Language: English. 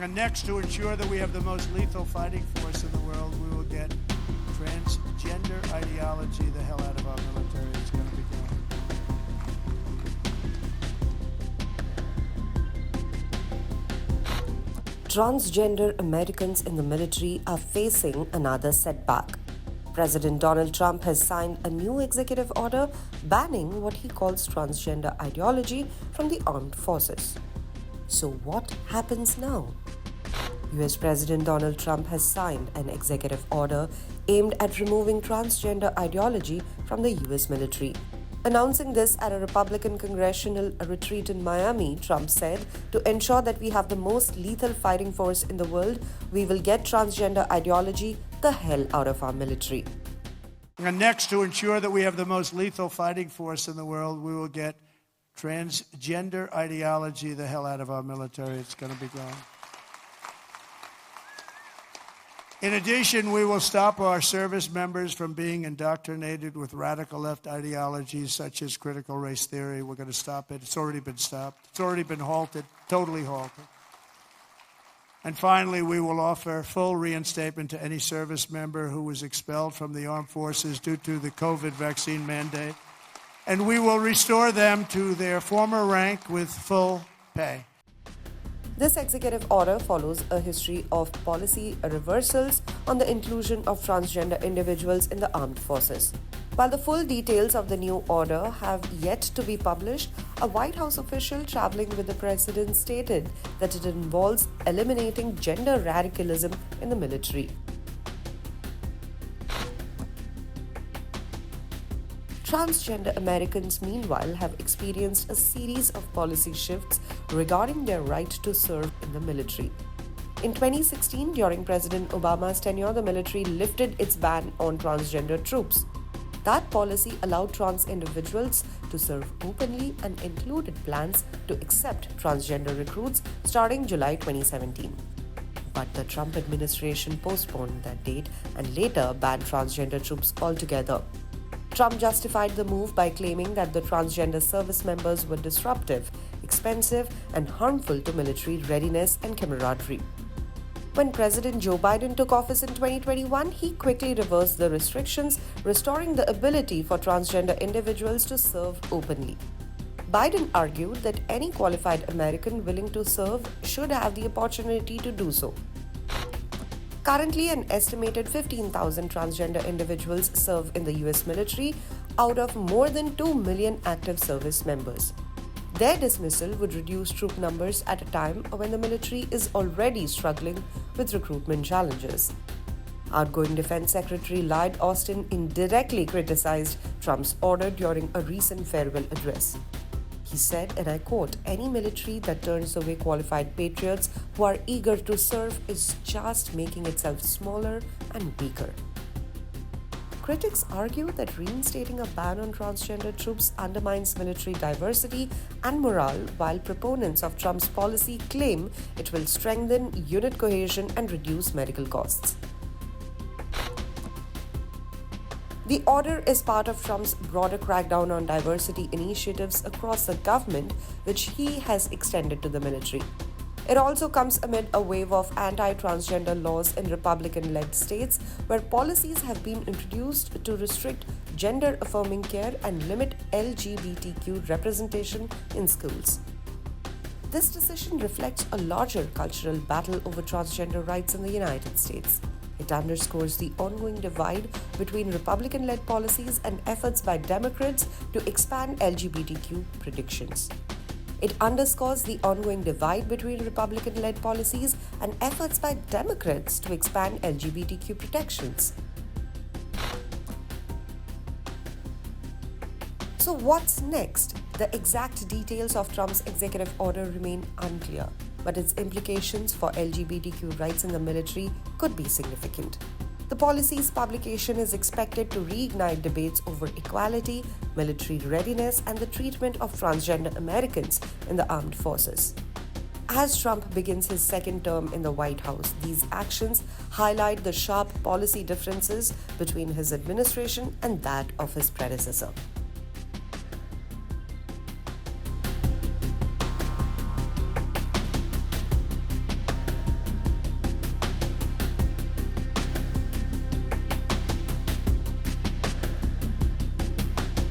And next, to ensure that we have the most lethal fighting force in the world, we will get transgender ideology the hell out of our military. It's going to be gone. Transgender Americans in the military are facing another setback. President Donald Trump has signed a new executive order banning what he calls transgender ideology from the armed forces. So what happens now? US President Donald Trump has signed an executive order aimed at removing transgender ideology from the US military. Announcing this at a Republican congressional retreat in Miami, Trump said, "To ensure that we have the most lethal fighting force in the world, we will get transgender ideology the hell out of our military." And next, to ensure that we have the most lethal fighting force in the world, we will get transgender ideology the hell out of our military. It's going to be gone. In addition, we will stop our service members from being indoctrinated with radical left ideologies such as critical race theory. We're going to stop it. It's already been stopped. It's already been halted, totally halted. And finally, we will offer full reinstatement to any service member who was expelled from the armed forces due to the COVID vaccine mandate. And we will restore them to their former rank with full pay. This executive order follows a history of policy reversals on the inclusion of transgender individuals in the armed forces. While the full details of the new order have yet to be published, a White House official traveling with the president stated that it involves eliminating gender radicalism in the military. Transgender Americans, meanwhile, have experienced a series of policy shifts regarding their right to serve in the military. In 2016, during President Obama's tenure, the military lifted its ban on transgender troops. That policy allowed trans individuals to serve openly and included plans to accept transgender recruits starting July 2017. But the Trump administration postponed that date and later banned transgender troops altogether. Trump justified the move by claiming that the transgender service members were disruptive, expensive, and harmful to military readiness and camaraderie. When President Joe Biden took office in 2021, he quickly reversed the restrictions, restoring the ability for transgender individuals to serve openly. Biden argued that any qualified American willing to serve should have the opportunity to do so. Currently, an estimated 15,000 transgender individuals serve in the US military out of more than 2 million active service members. Their dismissal would reduce troop numbers at a time when the military is already struggling with recruitment challenges. Outgoing Defense Secretary Lloyd Austin indirectly criticized Trump's order during a recent farewell address. He said, and I quote, "Any military that turns away qualified patriots who are eager to serve is just making itself smaller and weaker." Critics argue that reinstating a ban on transgender troops undermines military diversity and morale, while proponents of Trump's policy claim it will strengthen unit cohesion and reduce medical costs. The order is part of Trump's broader crackdown on diversity initiatives across the government, which he has extended to the military. It also comes amid a wave of anti-transgender laws in Republican-led states, where policies have been introduced to restrict gender-affirming care and limit LGBTQ representation in schools. This decision reflects a larger cultural battle over transgender rights in the United States. It underscores the ongoing divide between Republican-led policies and efforts by Democrats to expand LGBTQ protections. It underscores the ongoing divide between Republican-led policies and efforts by Democrats to expand LGBTQ protections. So what's next? The exact details of Trump's executive order remain unclear, but its implications for LGBTQ rights in the military could be significant. The policy's publication is expected to reignite debates over equality, military readiness, and the treatment of transgender Americans in the armed forces. As Trump begins his second term in the White House, these actions highlight the sharp policy differences between his administration and that of his predecessor.